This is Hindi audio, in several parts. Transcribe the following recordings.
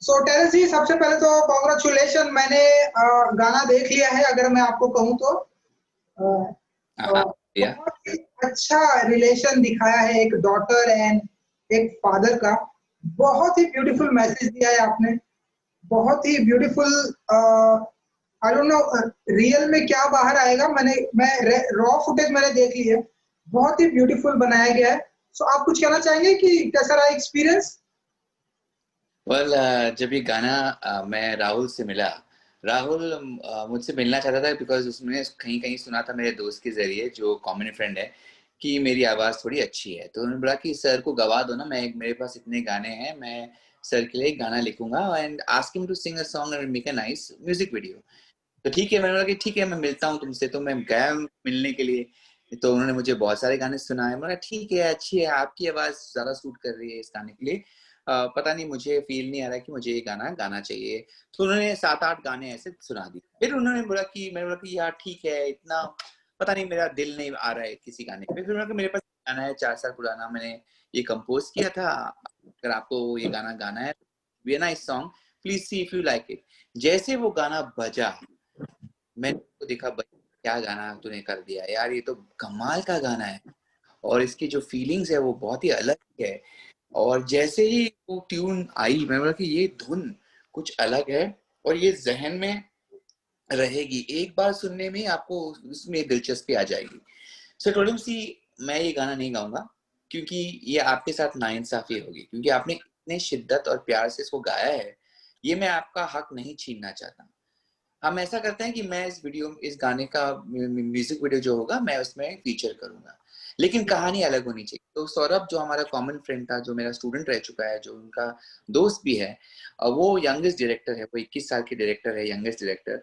सो टेरेंस जी, सबसे पहले तो कॉन्ग्रेचुलेशन। मैंने गाना देख लिया है, अगर मैं आपको कहूँ तो हाँ भैया। बहुत ही अच्छा रिलेशन दिखाया है एक डॉटर एंड एक फादर का। बहुत ही ब्यूटीफुल मैसेज दिया है आपने। बहुत ही beautiful. I don't know real में क्या बाहर आएगा। मैं रॉ फुटेज मैंने देख ली है। बहुत ही ब्यूटीफुल बनाया गया है। सो आप कुछ कहना चाहेंगे कि कैसा रहा एक्सपीरियंस? वेल, जब ये गाना मैं राहुल से मिला, राहुल मुझसे मिलना चाहता था बिकॉज उसने कहीं कहीं सुना था मेरे दोस्त के जरिए, जो कॉमन फ्रेंड है, कि मेरी आवाज़ थोड़ी अच्छी है। तो उन्होंने बोला कि सर को गवा दो ना, मेरे पास इतने गाने हैं, मैं सर के लिए एक गाना लिखूंगा and ask him to sing a song and make a nice music video. तो ठीक है, मैंने बोला कि ठीक है, मैं मिलता हूँ तुमसे। तो मैं गया मिलने के लिए। तो उन्होंने मुझे बहुत सारे गाने सुनाए। मैं बोला ठीक है, अच्छी है, आपकी आवाज़ ज़्यादा सूट कर रही है इस गाने के लिए। पता नहीं, मुझे फील नहीं आ रहा कि मुझे ये गाना गाना चाहिए। तो उन्होंने 7-8 गाने ऐसे सुना दिए। फिर उन्होंने बोला कि, मैंने बोला कि यार ठीक है, इतना पता नहीं, मेरा दिल नहीं आ रहा है किसी गाने पे। फिर मेरे पास गाना है 4 साल पुराना, मैंने ये कंपोज किया था। अगर आपको ये गाना गाना है, be a nice song, please see if you like it. जैसे वो गाना बजा, मैंने उसको देखा, क्या गाना तूने कर दिया यार, ये तो कमाल का गाना है। और इसकी जो फीलिंग्स है वो बहुत ही अलग है। और जैसे ही वो ट्यून आई, मैंने बोला कि ये धुन कुछ अलग है और ये जहन में रहेगी, एक बार सुनने में आपको उसमें दिलचस्पी आ जाएगी। सो टोल्ड हिम, सी, मैं ये गाना नहीं गाऊंगा क्योंकि ये आपके साथ नाइंसाफी होगी, क्योंकि आपने इतने शिद्दत और प्यार से इसको गाया है, ये मैं आपका हक नहीं छीनना चाहता। हम ऐसा करते हैं कि मैं इस गाने का म्यूजिक वीडियो जो होगा, मैं उसमें फीचर करूंगा, लेकिन कहानी अलग होनी चाहिए। तो सौरभ, जो हमारा कॉमन फ्रेंड था, जो मेरा स्टूडेंट रह चुका है, जो उनका दोस्त भी है, वो यंगेस्ट डायरेक्टर है, वो 21 साल के डायरेक्टर है, यंगेस्ट डायरेक्टर।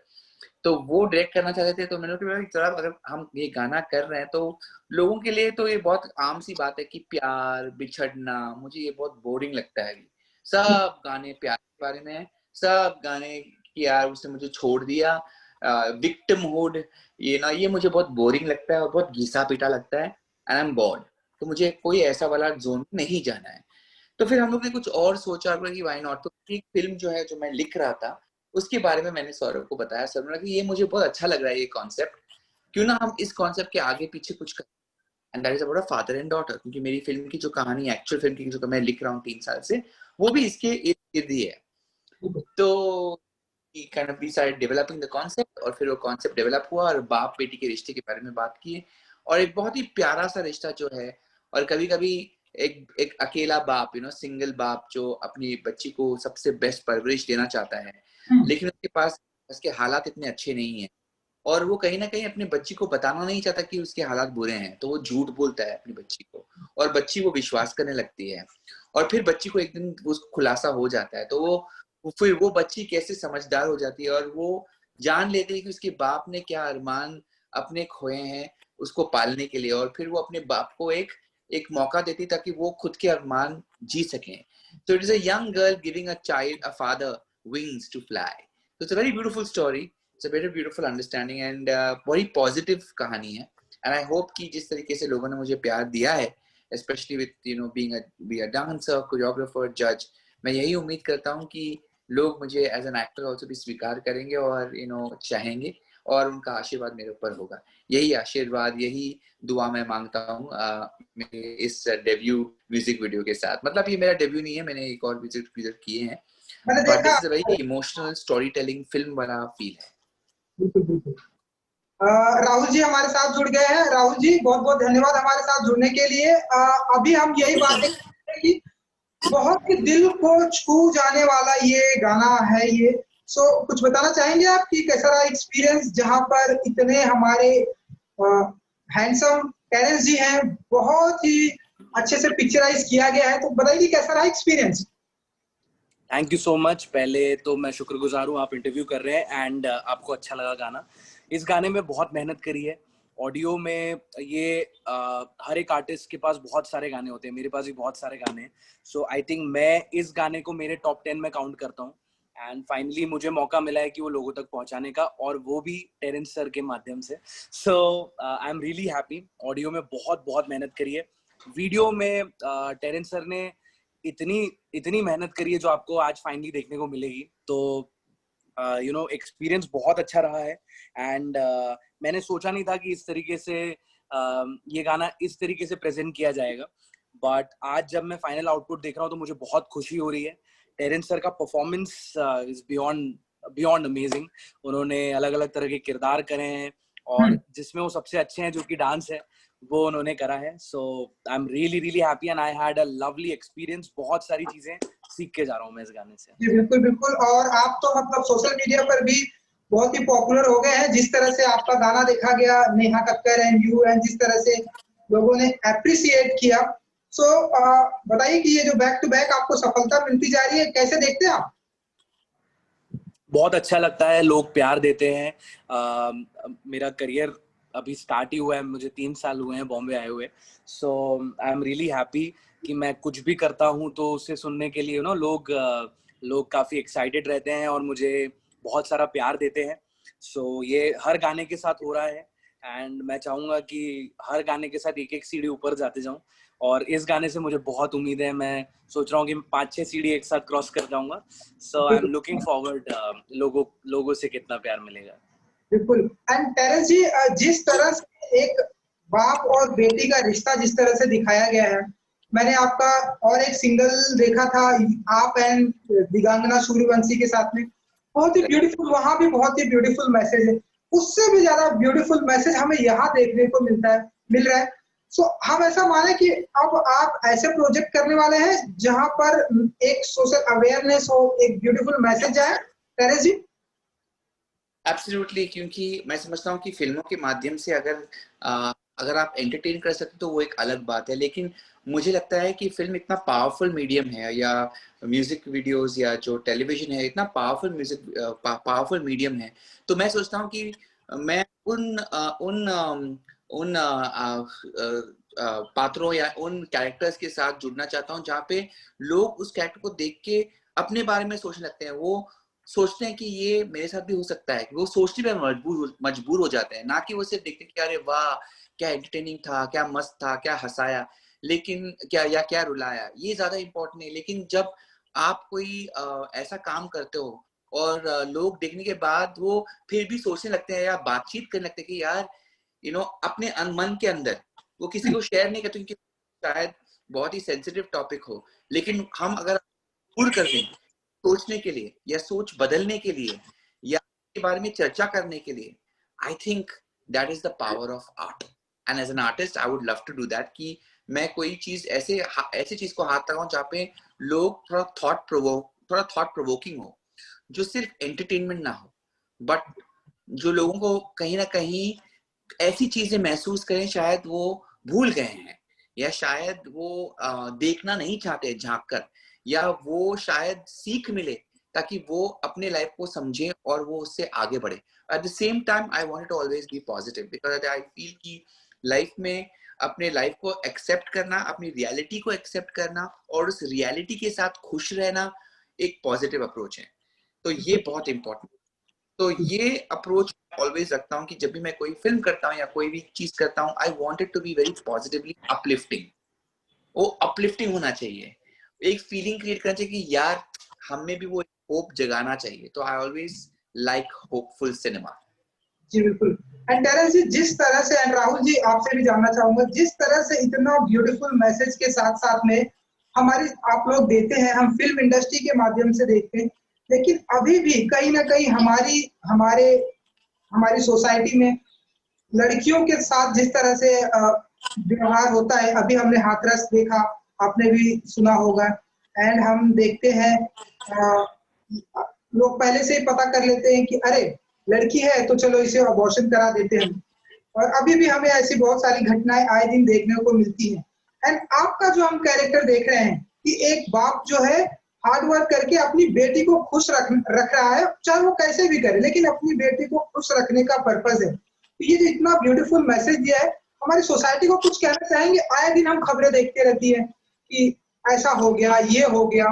तो वो डायरेक्ट करना चाहते थे। तो मैंने कहा कि सौरभ, अगर हम ये गाना कर रहे हैं तो लोगों के लिए तो ये बहुत आम सी बात है कि प्यार बिछड़ना, मुझे ये बहुत बोरिंग लगता है। सब गाने प्यार के बारे में है, सब गाने कि यार उसने मुझे छोड़ दिया, विक्टिमहुड, ये मुझे बहुत बोरिंग लगता है और बहुत घिसा पीटा लगता है, एंड आई एम बोर्ड। तो मुझे कोई ऐसा वाला जोन नहीं जाना है। तो फिर हम लोग ने कुछ और सोचा कि व्हाई नॉट। तो एक फिल्म जो है, जो मैं लिख रहा था, उसके बारे में मैंने सौरभ को बताया। सौरभ ने कि ये मुझे बहुत अच्छा लग रहा है ये कॉन्सेप्ट, क्यों ना हम इस कॉन्सेप्ट के आगे पीछे कुछ करें। And that is about a father and daughter, क्योंकि मेरी फिल्म की जो कहानी, एक्चुअल फिल्म की जो मैं लिख रहा हूँ 3 साल से, वो भी इसके इर्द गिर्द ही है। तो kind of we started developing the concept, और फिर वो कॉन्सेप्ट डेवलप हुआ और बाप बेटी के रिश्ते के बारे में बात की। और एक बहुत ही प्यारा सा रिश्ता जो है। और कभी कभी एक अकेला बाप, सिंगल बाप, जो अपनी बच्ची को सबसे बेस्ट परवरिश देना चाहता है, लेकिन उसके पास उसके हालात इतने अच्छे नहीं है, और वो कहीं ना कहीं अपनी बच्ची को बताना नहीं चाहता कि उसके हालात बुरे हैं, तो वो झूठ बोलता है अपनी बच्ची को, और बच्ची वो विश्वास करने लगती है। और फिर बच्ची को एक दिन वो खुलासा हो जाता है, तो फिर वो बच्ची कैसे समझदार हो जाती है, और वो जान लेती है कि उसके बाप ने क्या अरमान अपने खोए हैं उसको पालने के लिए, और फिर वो अपने बाप को एक एक मौका देती ताकि वो खुद के अरमान जी सकें। So it is a young girl giving a father wings to fly. So it's a very beautiful story. It's a very beautiful understanding and बड़ी पॉजिटिव कहानी है। And I hope कि जिस तरीके से लोगों ने मुझे प्यार दिया है, especially with being a dancer, choreographer, judge, मैं यही उम्मीद करता हूँ कि लोग मुझे एज एन एक्टर ऑल्सो भी स्वीकार करेंगे और चाहेंगे, और उनका आशीर्वाद मेरे ऊपर होगा। यही आशीर्वाद, यही दुआ मैं मांगता हूँ मेरे इस डेब्यू म्यूजिक वीडियो के साथ। मतलब ये मेरा डेब्यू नहीं है, मैंने एक और म्यूजिक वीडियो किए हैं, मैंने बट देखा। This is a very emotional story telling film वाला फील है। बिल्कुल बिल्कुल। राहुल जी हमारे साथ जुड़ गए हैं। राहुल जी, बहुत बहुत धन्यवाद हमारे साथ जुड़ने के लिए। अभी हम यही बातें करेंगे कि बहुत ही दिल को छू जाने वाला ये गाना है ये। सो कुछ बताना चाहेंगे आप कि कैसा रहा एक्सपीरियंस, जहां पर इतने हमारे हैंडसम पेरेंट्स जी हैं, बहुत ही अच्छे से पिक्चराइज किया गया है। तो बताइए कैसा रहा experience? Thank you so much. पहले तो मैं शुक्रगुजार हूँ, आप इंटरव्यू कर रहे हैं एंड आपको अच्छा लगा गाना। इस गाने में बहुत मेहनत करी है। ऑडियो में ये हर एक आर्टिस्ट के पास बहुत सारे गाने होते हैं, मेरे पास भी बहुत सारे गाने हैं। सो आई थिंक मैं इस गाने को मेरे टॉप 10 में काउंट करता हूँ एंड फाइनली मुझे मौका मिला है कि वो लोगों तक पहुंचाने का, और वो भी टेरेंस सर के माध्यम से। So I am really happy. Audio में बहुत बहुत मेहनत करी है। वीडियो में टेरेंस सर ने इतनी इतनी मेहनत करी है जो आपको आज फाइनली देखने को मिलेगी। तो यू नो एक्सपीरियंस बहुत अच्छा रहा है। एंड मैंने सोचा नहीं था कि इस तरीके से ये गाना इस तरीके से प्रेजेंट किया जाएगा, बट आज जब मैं फाइनल आउटपुट देख रहा हूँ तो मुझे बहुत खुशी हो रही है। टेरेंस सर का परफॉर्मेंस इज बियॉन्ड अमेजिंग। उन्होंने अलग अलग तरह के किरदार करे हैं और जिसमें वो सबसे अच्छे हैं जो कि डांस है, वो उन्होंने करा है। So I am really really happy and I had a lovely experience. बहुत सारी चीजें सीख के जा रहा हूँ मैं इस गाने से। जी बिल्कुल बिल्कुल। और आप तो मतलब सोशल मीडिया पर भी बहुत ही पॉपुलर हो गए हैं, जिस तरह से आपका गाना देखा गया Neha Kakkar and you, and जिस तरह से लोगों ने अप्रिसिएट किया। सो बताइए कि ये जो बैक टू बैक आपको सफलता मिलती जा रही है, कैसे देखते हैं आप? बहुत अच्छा लगता है, लोग प्यार देते हैं। मेरा करियर अभी स्टार्ट ही हुआ है, मुझे 3 साल हुए हैं बॉम्बे आए हुए। सो आई एम रियली हैप्पी कि मैं कुछ भी करता हूँ तो उसे सुनने के लिए लोग काफी एक्साइटेड रहते हैं और मुझे बहुत सारा प्यार देते हैं। सो ये हर गाने के साथ हो रहा है एंड मैं चाहूंगा कि हर गाने के साथ एक एक सीढ़ी ऊपर जाते जाऊं। और इस गाने से मुझे बहुत उम्मीद है, मैं सोच रहा हूँ कि 5-6 सीढ़ी एक साथ क्रॉस कर जाऊंगा। सो आई एम लुकिंग फॉरवर्ड लोगों से कितना प्यार मिलेगा। बिल्कुल। एंड टेरेंस जी, जिस तरह से एक बाप और बेटी का रिश्ता जिस तरह से दिखाया गया है, मैंने आपका और एक सिंगल देखा था आप एंड दिगांगना सूर्यवंशी के साथ में, बहुत ही ब्यूटीफुल, वहां भी बहुत ही ब्यूटीफुल मैसेज है। उससे भी ज्यादा ब्यूटीफुल मैसेज हमें यहाँ देखने को मिल रहा है। सो हम ऐसा माने कि अब आप ऐसे प्रोजेक्ट करने वाले हैं जहां पर एक सोशल अवेयरनेस हो, एक ब्यूटीफुल मैसेज जाए, टेरेंस जी? एब्सोल्युटली, क्योंकि मैं समझता हूँ कि फिल्मों के माध्यम से अगर आप एंटरटेन कर सकते तो वो एक अलग बात है, लेकिन मुझे लगता है कि फिल्म इतना पावरफुल मीडियम है, या म्यूजिक वीडियोस या जो टेलीविजन है इतना पावरफुल मीडियम है। तो मैं सोचता हूँ कि मैं उन पात्रों या उन कैरेक्टर्स के साथ जुड़ना चाहता हूँ जहाँ पे लोग उस कैरेक्टर को देख के अपने बारे में सोचने लगते हैं। वो सोचते हैं कि ये मेरे साथ भी हो सकता है, वो सोचने पे मजबूर हो जाते हैं, ना कि वो सिर्फ देखते हैं कि अरे वाह क्या एंटरटेनिंग था, क्या मस्त था, क्या हंसाया, लेकिन क्या रुलाया, ये ज्यादा इम्पोर्टेंट नहीं। लेकिन जब आप कोई ऐसा काम करते हो और लोग देखने के बाद वो फिर भी सोचने लगते हैं या बातचीत करने लगते हैं कि यार अपने मन के अंदर वो किसी को शेयर नहीं करते क्योंकि शायद बहुत ही सेंसिटिव टॉपिक हो, लेकिन हम अगर पूर्ण कर दें सोचने के लिए या सोच बदलने के लिए या के बारे में चर्चा करने के लिए, I think that is the power of art. And as an artist I would love to do that, कि मैं कोई चीज ऐसे चीज को हाथ लगाऊं जहाँ पे लोग थोड़ा थॉट प्रोवोकिंग हो, जो सिर्फ एंटरटेनमेंट ना हो, बट जो लोगों को कहीं ना कहीं ऐसी चीजें महसूस करें शायद वो भूल गए हैं, या शायद वो देखना नहीं चाहते झांक कर, या वो शायद सीख मिले ताकि वो अपने लाइफ को समझे और वो उससे आगे बढ़े। At the same time I want to always be positive, because I feel कि लाइफ में अपने लाइफ को एक्सेप्ट करना, अपनी रियलिटी को एक्सेप्ट करना और उस रियलिटी के साथ खुश रहना एक पॉजिटिव अप्रोच है। तो ये बहुत इंपॉर्टेंट। तो ये अप्रोच ऑलवेज रखता हूँ कि जब भी मैं कोई फिल्म करता हूँ या कोई भी चीज करता हूँ, I want it to be very positively uplifting. वो अपलिफ्टिंग होना चाहिए, एक फीलिंग क्रिएट करना चाहिए कि यार हमें भी वो होप जगाना चाहिए। तो I always like hopeful cinema. जी बिल्कुल। एंड टेरेंस जी, जिस तरह से, एंड राहुल जी आपसे भी जानना चाहूंगा, जिस तरह से इतना ब्यूटीफुल मैसेज के साथ साथ में हमारी आप लोग देते हैं, हम फिल्म इंडस्ट्री के माध्यम से देखते हैं, लेकिन अभी भी कहीं ना कहीं हमारी सोसाइटी में लड़कियों के साथ जिस तरह से व्यवहार होता है, अभी हमने हाथरस देखा, आपने भी सुना होगा। एंड हम देखते हैं लोग पहले से ही पता कर लेते हैं कि अरे लड़की है तो चलो इसे अबॉर्शन करा देते हैं। और अभी भी हमें ऐसी बहुत सारी घटनाएं आए दिन देखने को मिलती हैं। एंड आपका जो हम कैरेक्टर देख रहे हैं कि एक बाप जो है हार्ड वर्क करके अपनी बेटी को खुश रख रहा है, चाहे वो कैसे भी करे, लेकिन अपनी बेटी को खुश रखने का पर्पज है। तो ये जो इतना ब्यूटीफुल मैसेज दिया है, हमारी सोसाइटी को कुछ कहना चाहेंगे? आए दिन हम खबरें देखते रहती है कि ऐसा हो गया, ये हो गया।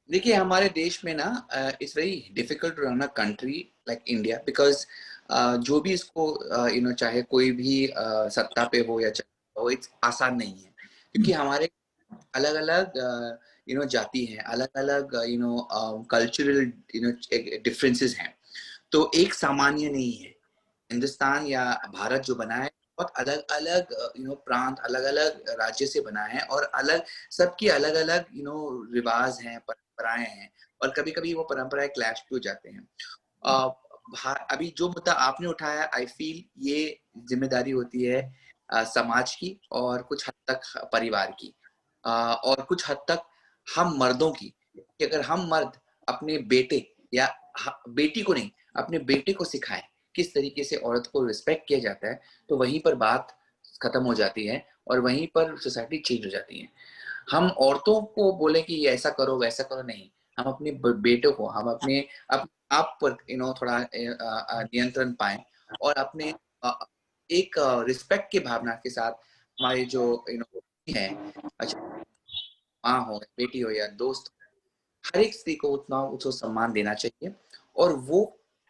देखिए हमारे देश में ना it's very difficult to run a country like India, because जो भी इसको चाहे कोई भी सत्ता पे हो या हो, इट्स आसान नहीं है, क्योंकि हमारे अलग अलग जाति हैं, अलग अलग कल्चरल डिफरेंसेस हैं, तो एक सामान्य नहीं है। हिंदुस्तान या भारत जो बना है बहुत अलग अलग प्रांत, अलग अलग राज्य से बना है, और अलग सबकी अलग अलग रिवाज हैं, परंपराएं हैं, और कभी कभी वो परंपराएं क्लैश भी हो जाते हैं। अभी जो मुद्दा आपने उठाया, आई फील ये जिम्मेदारी होती है समाज की, और कुछ हद तक परिवार की, और कुछ हद तक हम मर्दों की, कि अगर हम मर्द अपने बेटे या बेटी को नहीं, अपने बेटे को सिखाएं किस तरीके से औरत को रिस्पेक्ट किया जाता है, तो वहीं पर बात खत्म हो जाती है और वहीं पर सोसाइटी चेंज हो जाती है। हम औरतों को बोले कि ऐसा करो वैसा करो, नहीं, हम अपने बेटों को, हम अपने आप पर थोड़ा नियंत्रण पाए, और अपने एक रिस्पेक्ट की भावना के साथ हमारे जो है, अच्छा माँ हो, बेटी हो या दोस्त, हर एक स्त्री को उतना उसको सम्मान देना चाहिए, और वो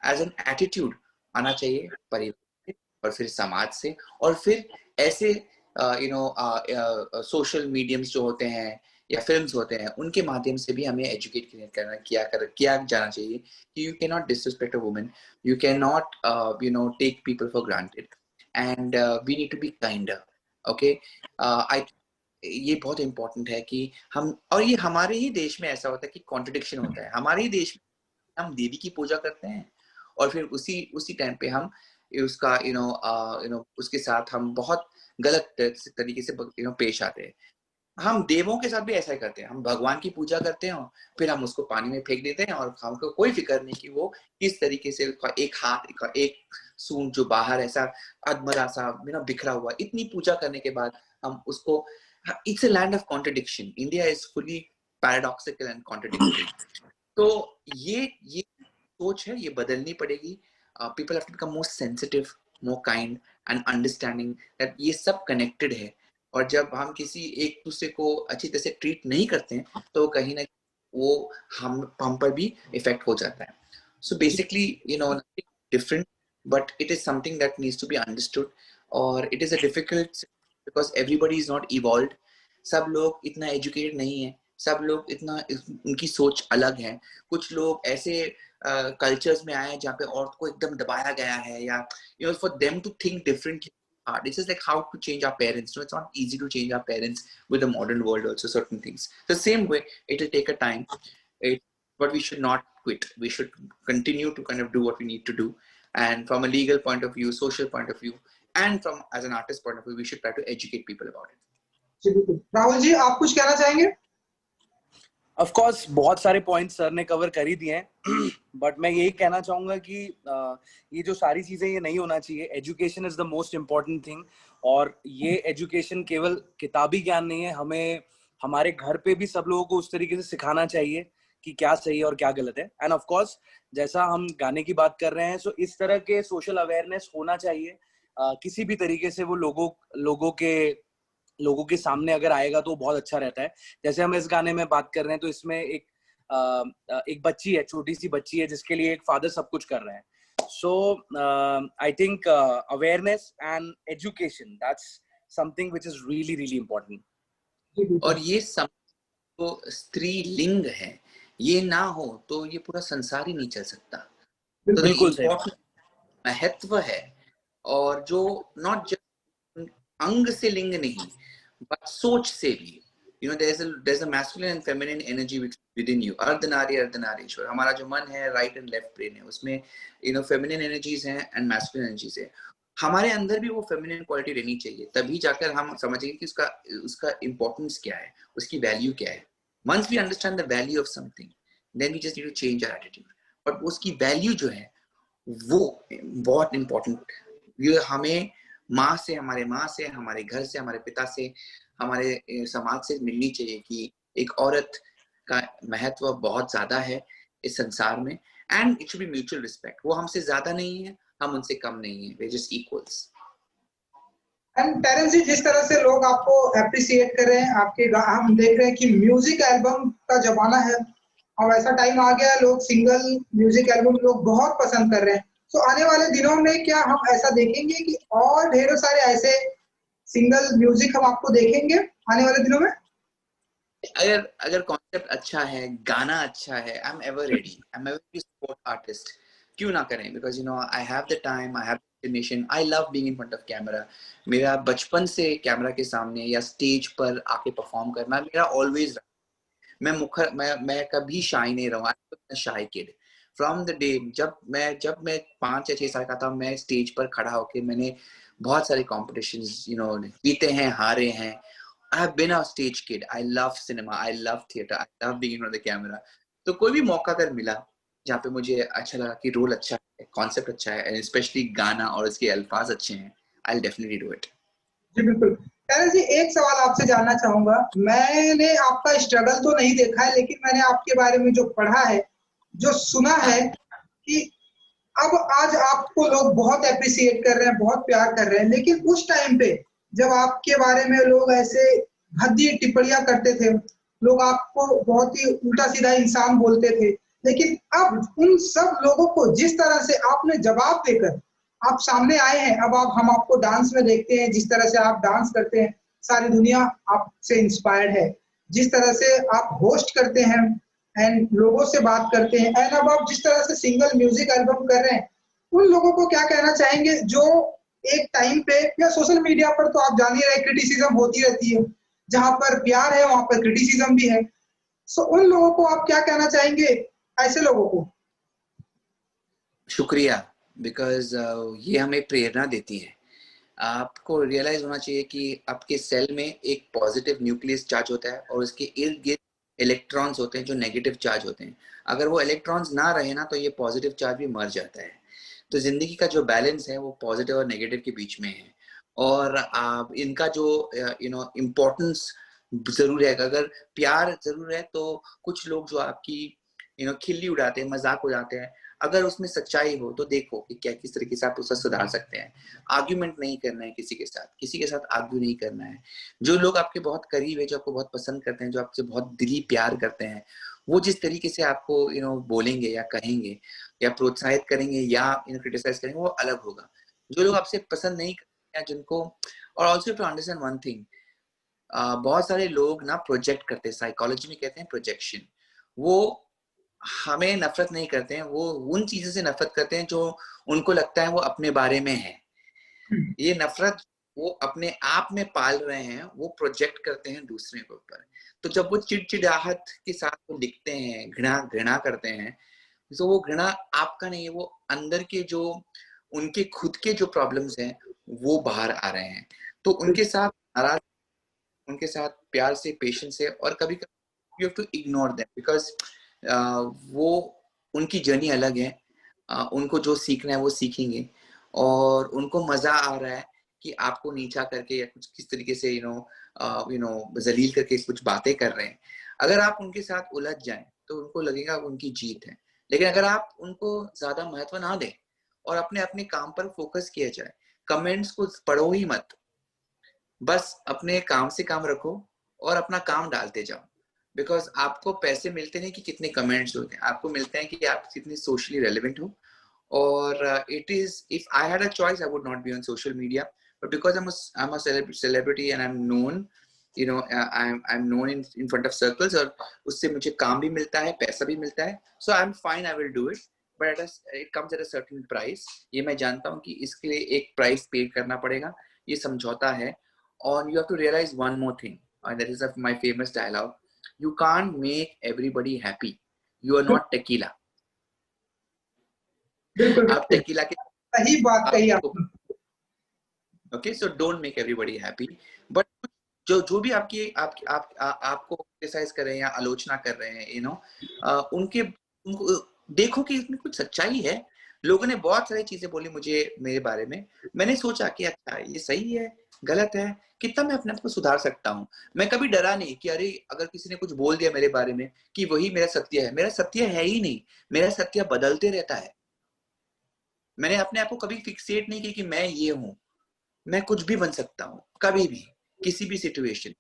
एज एन एटीट्यूड आना चाहिए परिवार से, और फिर समाज से, और फिर ऐसे सोशल मीडियम्स जो होते हैं या फिल्म्स होते हैं, उनके माध्यम से भी हमें एजुकेट किया जाना चाहिए कि you can not disrespect a woman, you can not take people for granted, and we need to be kinder. Okay, I ये बहुत इंपॉर्टेंट है कि हम, और ये हमारे ही देश में ऐसा होता है कि कॉन्ट्रडिक्शन होता है। हमारे ही देश में हम देवी की पूजा करते हैं, और फिर उसी टाइम पे हम उसका उसके साथ हम बहुत गलत तरीके से पेश आते हैं। हम देवों के साथ भी ऐसा ही करते हैं, हम भगवान की पूजा करते हैं, फिर हम उसको पानी में फेंक देते हैं, और हमको कोई फिक्र नहीं कि वो किस तरीके से उसका एक हाथ, एक सूंड जो बाहर ऐसा अधमरा सा बिखरा हुआ, इतनी पूजा करने के बाद हम उसको, it's a land of contradiction, India is fully paradoxical and contradictory. तो ये सोच है, ये बदलनी पड़ेगी। People have to become more sensitive, more kind and understanding that ये सब कनेक्टेड है, और जब हम किसी एक दूसरे को अच्छी तरह से ट्रीट नहीं करते हैं, तो कहीं ना वो हम पर भी इफेक्ट हो जाता है। So basically different, but it is something that needs to be understood, और it is a difficult because everybody is not involved. सब लोग इतना एजुकेटेड नहीं है, सब लोग इतना, उनकी सोच अलग है। कुछ लोग ऐसे कल्चर्स में आए हैं जहाँ पे औरत को एकदम दबाया गया है, या for them to think differently. This is like how to change our parents. No, it's not easy to change our parents with the modern world also, certain things. The same way, it will take a time. But we should not quit. We should continue to kind of do what we need to do. And from a legal point of view, social point of view, and from as an artist point of view, we should try to educate people about it. जी बिल्कुल। राहुल जी, आप कुछ कहना चाहेंगे? ऑफ कोर्स बहुत सारे पॉइंट्स सर ने कवर कर ही दिए हैं, बट मैं यही कहना चाहूंगा कि ये जो सारी चीजें ये नहीं होना चाहिए। Education is the most important thing, और ये एजुकेशन केवल किताबी ज्ञान नहीं है, हमें हमारे घर पे भी सब लोगों को उस तरीके से सिखाना चाहिए कि क्या सही है और क्या गलत है। एंड ऑफ कोर्स जैसा हम गाने की बात कर रहे हैं, सो इस तरह के सोशल अवेयरनेस होना चाहिए। किसी भी तरीके से वो लोगों के सामने अगर आएगा तो बहुत अच्छा रहता है। जैसे हम इस गाने में बात कर रहे हैं, तो इसमें एक बच्ची है, छोटी सी बच्ची है, जिसके लिए एक फादर सब कुछ कर रहे हैं। So I think awareness and education, that's something which is really really important. और ये तो स्त्रीलिंग है, ये ना हो तो ये पूरा संसार ही नहीं चल सकता। तो बिल्कुल सही महत्व है, और जो नॉट जस्ट अंग से लिंग नहीं, बट सोच से भी, there's a masculine and feminine energy within you. Ardhanarishvara, हमारा जो मन है, राइट एंड लेफ्ट ब्रेन है, उसमें फेमिनिन एनर्जीज हैं एंड मैस्कुलिन एनर्जीज है। हमारे अंदर भी वो फेमिनिन क्वालिटी रहनी चाहिए, तभी जाकर हम समझेंगे कि उसका इंपॉर्टेंस क्या है, उसकी वैल्यू क्या है। Once we understand the value of something, then we just need to change our attitude. but उसकी वैल्यू जो है वो बहुत इंपॉर्टेंट, ये हमें हमारे माँ से, हमारे घर से, हमारे पिता से, हमारे समाज से मिलनी चाहिए कि एक औरत का महत्व बहुत ज्यादा है इस संसार में, and it should be mutual respect. वो हमसे ज्यादा नहीं है, हम उनसे कम नहीं है, वे जस्ट इक्वल्स। एंड टेरेंस जी, जिस तरह से लोग आपको अप्रिशिएट कर रहे हैं, हम देख रहे हैं कि म्यूजिक एल्बम का जमाना है, और ऐसा टाइम आ गया है, लोग सिंगल म्यूजिक एल्बम लोग बहुत पसंद कर रहे हैं। तो आने वाले दिनों में क्या हम ऐसा देखेंगे कि और ढेरों सारे ऐसे सिंगल म्यूजिक हम आपको देखेंगे आने वाले दिनों में? अगर अगर कॉन्सेप्ट अच्छा है, गाना अच्छा है, I am ever ready, I am ever support artist, क्यों ना करें? Because you know I have the time, I have destination, I love being in front of camera. मेरा बचपन से कैमरा के सामने या स्टेज पर आके परफॉर्म करना मेरा ऑलवेज, मैं कभी शाई नहीं रहा, शाई किड फ्रॉम द डे जब मैं 5 या 6 साल का था, मैं स्टेज पर खड़ा होके मैंने बहुत सारे कॉम्पिटिशन्स यू नो जीते हैं, हारे हैं। I have been a stage kid. I love cinema. I love theater. I love being in front of the camera. तो कोई भी मौका अगर मिला जहाँ पे मुझे अच्छा लगा कि रोल अच्छा है, कॉन्सेप्ट अच्छा है, and especially गाना और इसके अल्फाज अच्छे हैं, I'll definitely do it. जी बिल्कुल। टैनल जी, एक सवाल आपसे जानना चाहूंगा। मैंने आपका स्ट्रगल तो नहीं देखा है, लेकिन मैंने आपके बारे में जो पढ़ा है, जो सुना है कि अब आज आपको लोग बहुत एप्रिशिएट कर रहे हैं, बहुत प्यार कर रहे हैं, लेकिन उस टाइम पे जब आपके बारे में लोग ऐसे भद्दी टिप्पणियां करते थे, लोग आपको बहुत ही उल्टा-सीधा इंसान बोलते थे, लेकिन अब उन सब लोगों को जिस तरह से आपने जवाब देकर आप सामने आए हैं, अब हम आपको डांस में देखते हैं, जिस तरह से आप डांस करते हैं, सारी दुनिया आपसे इंस्पायर्ड है। जिस तरह से आप होस्ट करते हैं एंड लोगों से बात करते हैं, एंड अब आप जिस तरह से सिंगल म्यूजिक एल्बम कर रहे हैं, उन लोगों को क्या कहना चाहेंगे जो एक टाइम पे या सोशल मीडिया पर तो आप जान ही रहे क्रिटिसिज्म होती रहती है, जहां पर प्यार है वहां पर क्रिटिसिज्म भी है। सो उन लोगों को आप क्या कहना चाहेंगे, ऐसे लोगों को? शुक्रिया, बिकॉज ये हमें प्रेरणा देती है। आपको रियलाइज होना चाहिए कि आपके सेल में एक पॉजिटिव न्यूक्लियस चार्ज होता है और उसके इर्द गिर्द इलेक्ट्रॉन्स होते हैं जो नेगेटिव चार्ज होते हैं। अगर वो इलेक्ट्रॉन्स ना रहे ना, तो ये पॉजिटिव चार्ज भी मर जाता है। तो जिंदगी का जो बैलेंस है वो पॉजिटिव और नेगेटिव के बीच में है। और इनका जो यू नो इम्पोर्टेंस जरूर है। अगर प्यार जरूर है तो कुछ लोग जो आपकी खिल्ली उड़ाते हैं, मजाक उड़ाते हैं, अगर उसमें सच्चाई हो तो देखो कि क्या किस तरीके से आप उसे सुधार सकते हैं। आर्ग्यूमेंट नहीं करना है किसी के साथ आर्ग्यू नहीं करना है। जो लोग आपके बहुत करीब है, जो आपको बहुत पसंद करते हैं, जो आपसे बहुत दिली प्यार करते हैं, वो जिस तरीके से आपको बोलेंगे या कहेंगे या प्रोत्साहित करेंगे या क्रिटिसाइज करेंगे, वो अलग होगा। जो लोग आपसे पसंद नहीं करते हैं, जिनको, और also to understand one thing, बहुत सारे लोग ना प्रोजेक्ट करते हैं, साइकोलॉजी में कहते हैं प्रोजेक्शन। वो हमें नफरत नहीं करते हैं, वो उन चीजों से नफरत करते हैं जो उनको लगता है वो अपने बारे में है। ये नफरत वो अपने आप में पाल रहे हैं, वो प्रोजेक्ट करते हैं दूसरे के ऊपर। तो जब वो चिड़चिड़ाहट के साथ वो दिखते हैं, घृणा करते हैं, तो वो घृणा आपका नहीं है, वो अंदर के जो उनके खुद के जो प्रॉब्लम्स हैं वो बाहर आ रहे हैं। तो उनके साथ नाराज, उनके साथ प्यार से, पेशेंस से, और कभी कभी you have to ignore them because वो उनकी जर्नी अलग है। उनको जो सीखना है वो सीखेंगे, और उनको मजा आ रहा है कि आपको नीचा करके या कुछ किस तरीके से जलील करके कुछ बातें कर रहे हैं। अगर आप उनके साथ उलझ जाएं तो उनको लगेगा उनकी जीत है। लेकिन अगर आप उनको ज्यादा महत्व ना दें और अपने अपने काम पर फोकस किया जाए, कमेंट्स को पढ़ो ही मत, बस अपने काम से काम रखो और अपना काम डालते जाओ। बिकॉज आपको पैसे मिलते नहीं कि कितने कमेंट्स होते हैं, आपको मिलते हैं कि आप कितनी सोशली रेलेवेंट हो। और it is, if I had a choice I would not be on social media, but because I'm a celebrity and I'm known, I'm known in front of circles, और उससे मुझे काम भी मिलता है, पैसा भी मिलता है, so I'm fine, I will do it, but it comes at a certain price। ये मैं जानता हूँ कि इसके लिए एक प्राइस पे करना पड़ेगा, ये समझौता है। और you have to realize one more thing, and that is my famous dialogue: you can't make everybody happy, you are not tequila। बिल्कुल आप टेकीला के सही बात कही आपने। Okay, so don't make everybody happy, but जो भी आपको क्रिटिसाइज कर रहे हैं या आलोचना कर रहे हैं, उनको देखो कि इसमें कुछ सच्चाई है। लोगों ने बहुत सारी चीजें बोली मुझे मेरे बारे में, मैंने सोचा कि अच्छा ये सही है, गलत है, कितना मैं अपने आप को सुधार सकता हूँ। मैं कभी डरा नहीं कि अरे अगर किसी ने कुछ बोल दिया मेरे बारे में कि वही मेरा सत्य है। मेरा सत्य है ही नहीं, मेरा सत्य बदलते रहता है। मैंने अपने आप को कभी फिक्सेट नहीं किया कि मैं ये हूँ। मैं कुछ भी बन सकता हूँ, कभी भी, किसी भी सिचुएशन।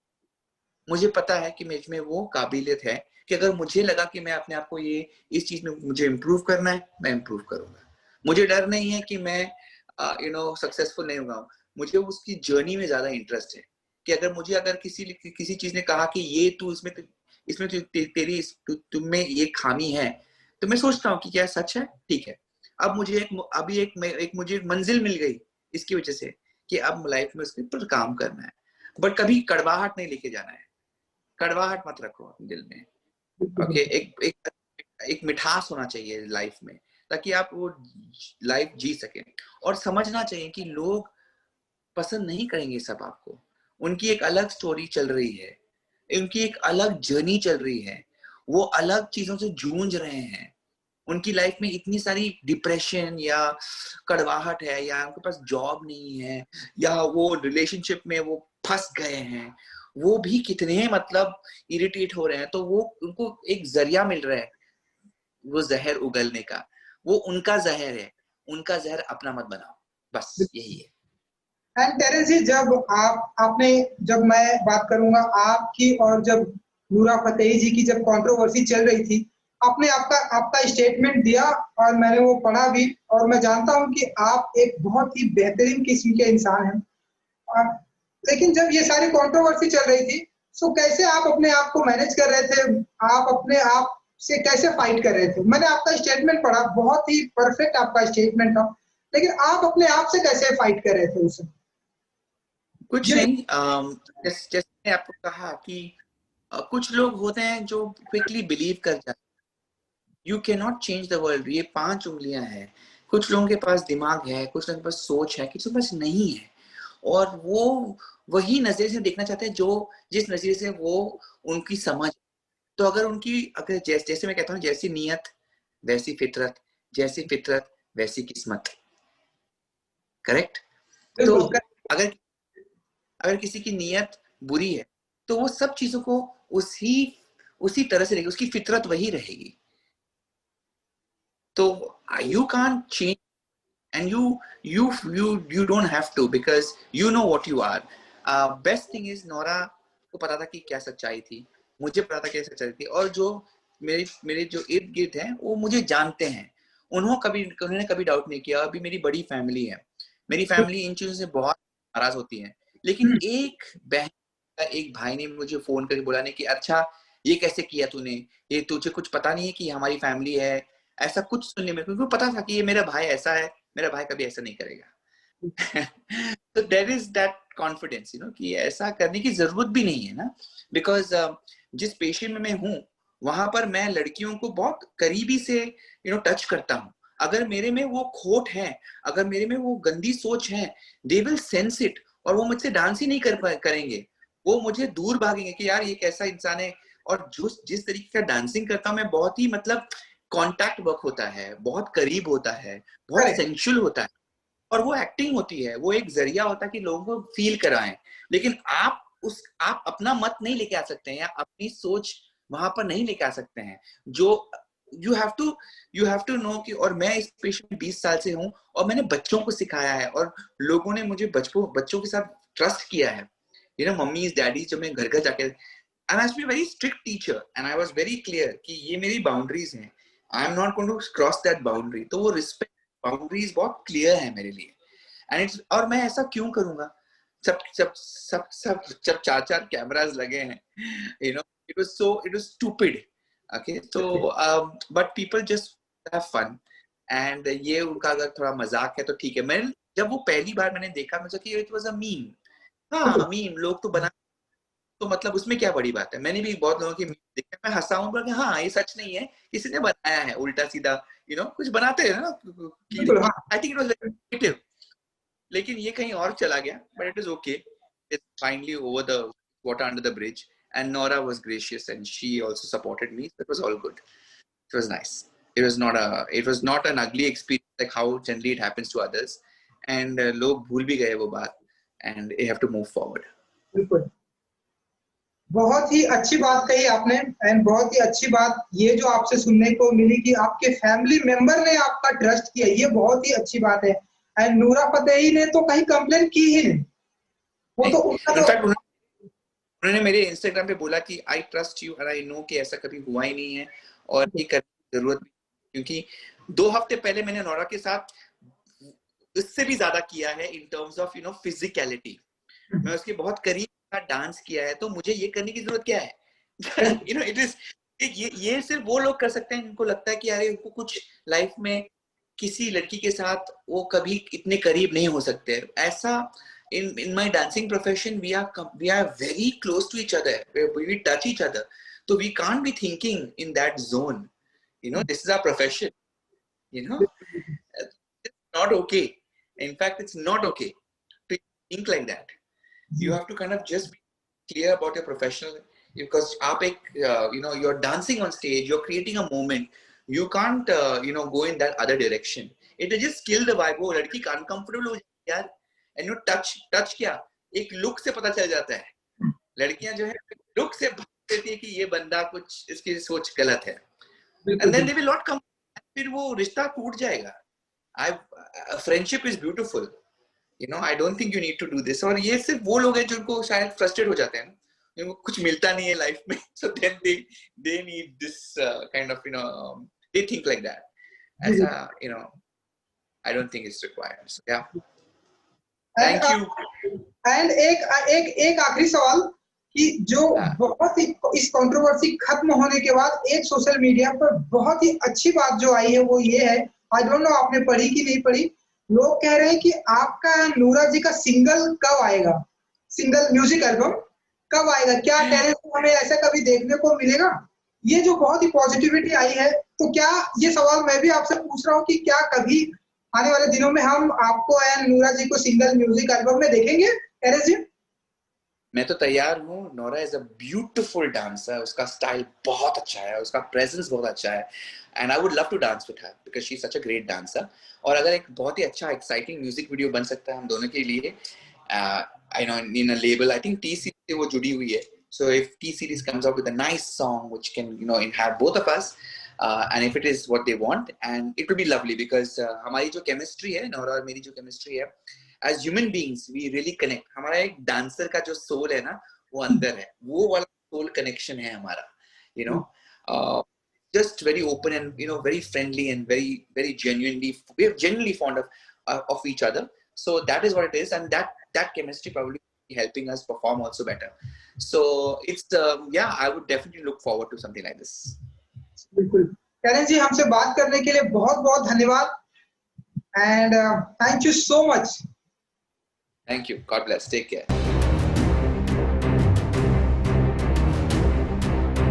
मुझे पता है कि मुझ में वो काबिलियत है कि अगर मुझे लगा कि मैं अपने आप को इस चीज में मुझे इम्प्रूव करना है, मैं इम्प्रूव करूंगा। मुझे डर नहीं है कि मैं सक्सेसफुल नहीं होगा, मुझे उसकी जर्नी में ज्यादा इंटरेस्ट है कि अगर किसी चीज ने कहा कि ये तू इसमें तेरी तुम में ये खामी है, तो मैं सोचता हूँ कि क्या सच है, ठीक है, अब मुझे मुझे एक मंजिल मिल गई इसकी वजह से कि अब लाइफ में उसके ऊपर काम करना है, बट कभी कड़वाहट नहीं लेके जाना है, कड़वाहट मत रखो अपने दिल में, ओके। एक मिठास होना चाहिए लाइफ में, ताकि आप वो लाइफ जी सके। और समझना चाहिए कि लोग पसंद नहीं करेंगे सब आपको, उनकी एक अलग स्टोरी चल रही है, उनकी एक अलग जर्नी चल रही है, वो अलग चीजों से जूझ रहे हैं, उनकी लाइफ में इतनी सारी डिप्रेशन या कड़वाहट है, या उनके पास जॉब नहीं है, या वो रिलेशनशिप में वो फंस गए हैं, वो भी कितने मतलब इरिटेट हो रहे हैं, तो वो उनको एक जरिया मिल रहा है वो जहर उगलने का, वो उनका जहर है, उनका जहर अपना मत बनाओ, बस यही है। एंड टेरेंस जी, जब मैं बात करूंगा आपकी, और जब नूरा फतेही जी की जब कंट्रोवर्सी चल रही थी, आपने आपका स्टेटमेंट दिया और मैंने वो पढ़ा भी, और मैं जानता हूं कि आप एक बहुत ही बेहतरीन किस्म के इंसान हैं। लेकिन जब ये सारी कंट्रोवर्सी चल रही थी, तो कैसे आप अपने आप को मैनेज कर रहे थे? आप अपने आप से कैसे फाइट कर रहे थे? मैंने आपका स्टेटमेंट पढ़ा, बहुत ही परफेक्ट आपका स्टेटमेंट था, लेकिन आप अपने आप से कैसे फाइट कर रहे थे उसे? कुछ नहीं, जैसे मैंने आपको कहा कि कुछ लोग होते हैं जो क्विकली बिलीव कर जाते हैं, you can not change the world, ये 5 उंगलियां हैं, कुछ लोगों के पास दिमाग है, कुछ लोगों के पास सोच है, किसी के पास नहीं है, और वो वही नजरिए से देखना चाहते हैं जो जिस नजरिए से वो उनकी समझ। तो अगर जैसे मैं कहता हूँ, जैसी नीयत वैसी फितरत, जैसी फितरत वैसी किस्मत, करेक्ट। तो अगर अगर किसी की नीयत बुरी है तो वो सब चीजों को उसी तरह से रहेगी, उसकी फितरत वही रहेगी। तो you can't change, and you don't have to, because you know what you are. Best thing is, Nora को पता था कि क्या सच्चाई थी, मुझे पता था क्या सच्चाई थी, और जो मेरे जो इर्द गिर्द हैं वो मुझे जानते हैं, उन्होंने कभी डाउट नहीं किया। अभी मेरी बड़ी फैमिली है, मेरी फैमिली इन चीजों से बहुत नाराज होती है, लेकिन एक बहन एक भाई ने मुझे फोन करके बोला नहीं कि अच्छा ये कैसे किया तूने, ये तुझे कुछ पता नहीं है कि हमारी फैमिली है, ऐसा कुछ सुनने में, क्योंकि पता था कि ये मेरा भाई ऐसा है, मेरा भाई कभी ऐसा नहीं करेगा। तो देयर इज दैट कॉन्फिडेंस, कि ऐसा करने की जरूरत भी नहीं है ना, बिकॉज जिस पेशे में मैं हूँ वहां पर मैं लड़कियों को बहुत करीबी से टच करता हूँ। अगर मेरे में वो खोट है, अगर मेरे में वो गंदी सोच है, दे विल सेंस इट, और वो मुझसे डांस ही नहीं करेंगे, वो मुझे दूर भागेंगे कि यार ये कैसा इंसान है। और जिस तरीके का डांसिंग करता हूँ मैं, बहुत ही मतलब कॉन्टैक्ट वर्क होता है, बहुत करीब होता है, बहुत सेंसुअल होता है, और वो एक्टिंग होती है, वो एक जरिया होता है कि लोगों को फील कराएं। लेकिन आप अपना मत नहीं लेके आ सकते हैं, या अपनी सोच वहां पर नहीं लेके आ सकते हैं, जो यू हैव टू नो कि। और मैं इस पेशे में 20 साल से हूँ, और मैंने बच्चों को सिखाया है, और लोगों ने मुझे बच्चों के साथ ट्रस्ट किया है, मम्मीज डैडीज, जब मैं घर घर जाके, and I was a very strict teacher, and I was very clear कि ये मेरी बाउंड्रीज हैं, I am not going to cross that boundary। तो वो रिस्पेक्ट बाउंड्रीज बहुत क्लियर है मेरे लिए, एंड इट्स, और मैं ऐसा क्यों करूंगा, जब 4 कैमरास लगे हैं, it was stupid, okay। तो but people just have fun, and ये उनका अगर थोड़ा मजाक है तो ठीक है। मैं जब वो पहली बार मैंने देखा, मुझे कि इट वाज अ मीम, हाँ मीम, लोग तो बना, तो मतलब उसमें क्या बड़ी बात है। मैंने भी बहुत लोगों की देखा, मैं हंसा हूं, बोला कि हाँ ये सच नहीं है, किसी ने बनाया है उल्टा सीधा, कुछ बनाते हैं ना, I think it was creative, लेकिन ये कहीं और चला गया, but it is okay, it's finally over the water under the bridge, and Nora was gracious and she also supported me, it was all good, it was nice. it was not an ugly experience like how generally it happens to others, and लोग भूल भी गए वो बात, and they have to move forward। बिल्कुल, बहुत ही अच्छी बात कही आपने, एंड बहुत ही अच्छी बात ये जो आपसे सुनने को मिली कि आपके फैमिली मेंबर ने आपका ट्रस्ट किया, ये बहुत ही अच्छी बात है। एंड नूरा फतेही ने तो कहीं कंप्लेन की ही नहीं, वो तो उनका तो इनफैक्ट उन्होंने मेरे इंस्टाग्राम पे बोला कि I trust you, and I know कि ऐसा कभी हुआ ही नहीं है, और ये करने की जरूरत नहीं, क्योंकि 2 हफ्ते पहले मैंने नोरा के साथ इससे भी ज्यादा किया है इन टर्म्स ऑफ फिजिकलिटी। मैं उसके बहुत करीब साथ डांस किया है तो मुझे ये करने की जरूरत क्या है? यू नो इट इज ये सिर्फ वो लोग कर सकते हैं इनको लगता है कि यार इनको कुछ लाइफ में किसी लड़की के साथ वो कभी इतने करीब नहीं हो सकते। ऐसा in my dancing profession we are very close to each other, we touch each other, so we can't be thinking in that zone, you know. This is our profession, you know. It's not okay. In fact, it's not okay to think like that. You have to kind of just be clear about your professional, because you know, you're dancing on stage, you're creating a moment, you can't you know, go in that other direction. It will just kill the vibe. वो लड़की uncomfortable हो जाती है यार, and you touch क्या, एक look से पता चल जाता है। लड़कियां जो है look से भाग देती है कि ये बंदा कुछ, इसकी सोच गलत है, and then they will not come, फिर वो रिश्ता टूट जाएगा। Friendship is beautiful, you know. I don't think you need to do this. और ये सिर्फ वो लोग हैं जिनको शायद फ्रस्ट्रेट हो जाते हैं, उनको कुछ मिलता नहीं है लाइफ में, so then they need this kind of, you know, they think like that. As a, you know, I don't think it's required. So yeah, thank you. And एक आखिरी सवाल कि जो बहुत ही इस कंट्रोवर्सी खत्म होने के बाद एक सोशल मीडिया पर बहुत ही अच्छी बात जो आई है वो ये है, आई डोंट नो आपने पढ़ी कि नहीं पढ़ी, लोग कह रहे हैं कि आपका नूरा जी का सिंगल कब आएगा, सिंगल म्यूजिक एल्बम कब आएगा, क्या टेरेंस को हमें ऐसा कभी देखने को मिलेगा? ये जो बहुत ही पॉजिटिविटी आई है, तो क्या ये सवाल मैं भी आपसे पूछ रहा हूँ कि क्या कभी आने वाले दिनों में हम आपको एंड नूरा जी को सिंगल म्यूजिक एल्बम में देखेंगे टेरेंस जी? मैं तो तैयार हूँ। Nora is a beautiful dancer, उसका स्टाइल बहुत अच्छा है, उसका प्रेजेंस बहुत अच्छा है, and I would love to dance with her because she is such a great dancer. और अगर एक बहुत ही अच्छा एक्साइटिंग म्यूजिक वीडियो बन सकता है हम दोनों के लिए, I know in a label, I think T series से वो जुड़ी हुई है, so if T series comes out with a nice song which can, you know, have both of us, and if it is what they want, and it will be lovely because हमारी जो केमिस्ट्री है, नोरा और मेरी जो केमिस्ट्री है, as human beings we really connect. हमारा एक डांसर का जो सोल है ना, वो अंदर है, वो वाला सोल कनेक्शन है हमारा, you know. Just very open and, you know, very friendly and very genuinely, we are genuinely fond of each other. So that is what it is, and that chemistry probably helping us perform also better. So it's yeah, I would definitely look forward to something like this. बिल्कुल करण जी, हमसे बात करने के लिए बहुत बहुत धन्यवाद, and thank you so much. Thank you. God bless. Take care.